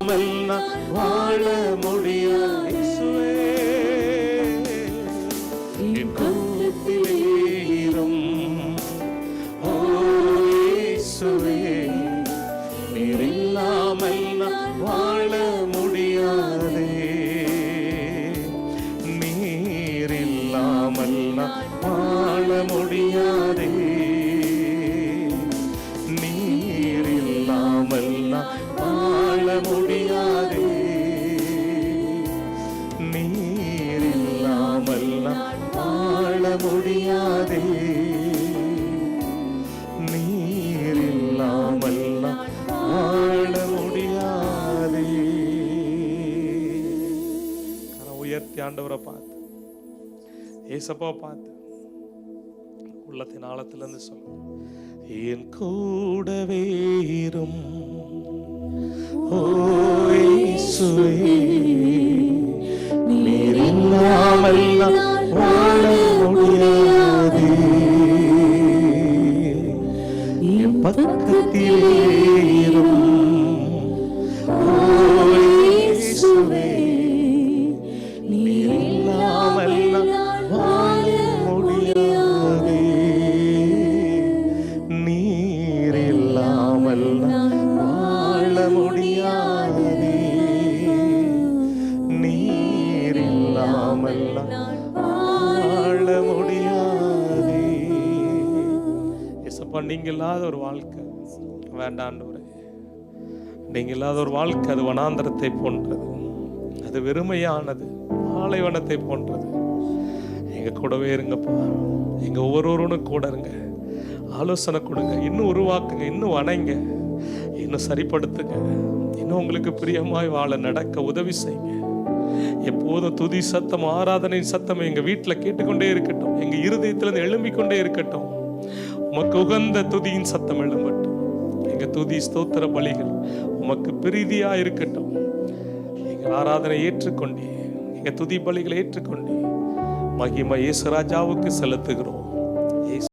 இல்லாமல் நான் வாழ முடியாது. என் கூட்டிலே இரும். ஓ இயேசுவே, நீர் இல்லாமல் நான் வாழ முடியாதே. நீர் இல்லாமல் நான் வாழ முடியாதே. நீர் இல்லாமல் நான் வாழ முடியாதே. நீர் இல்லாமல் நான் வாழ முடியாதே. நீர் இல்லாமல் நான் வாழ முடியாதே. உயர்த்தி ஆண்டவரை பார்த்து, ஏசப்பா பார்த்து உள்ளத்தின் ஆழத்திலிருந்து சொல்ல, என் கூடவே இரும். ஓ இயேசுவே, நீர் இல்லாமல் நான் வாழ முடியாது. என் பக்கத்திலே இரும். ஓ இயேசுவே, நீர் இல்லாமல் நான் வாழ முடியாது. நீர் இல்லாமல் நான் வாழ முடியாது. நீர் இல்லாமல் நான் வாழ முடியாது. ஏசப்பா, நீங்க இல்லாத ஒரு வாழ்க்கை வேண்டாண்டவரே. நீங்க இல்லாத ஒரு வாழ்க்கை அது வனாந்தரத்தை போன்றது, அது வெறுமையானது, பாலைவனத்தை போன்றது. எங்க கூடவே இருங்கப்பா. எங்க ஒவ்வொருவரும் கூட இருங்க, ஆலோசனை கொடுங்க, இன்னும் உருவாக்குங்க, இன்னும் வணைங்க, இன்னும் சரிப்படுத்துங்க, இன்னும் உங்களுக்கு பிரியமாய் வாழ நடக்க உதவி செய்யுங்க. எப்போதும் துதி சத்தம், ஆராதனை சத்தம் எங்க வீட்டில் கேட்டுக்கொண்டே இருக்கட்டும். எங்க இருதயத்திலிருந்து எழும்பிக்கொண்டே இருக்கட்டும். உமக்கு உகந்த துதியின் சத்தம் எழும்பட்டும். எங்க துதி ஸ்தோத்திர பலிகள் உமக்கு பிரீதியா இருக்கட்டும். எங்கள் ஆராதனை ஏற்றுக்கொண்டே, எங்க துதி பலிகளை ஏற்றுக்கொண்டே மகிமை இயேசு ராஜாவுக்கு செலுத்துகிறோம்.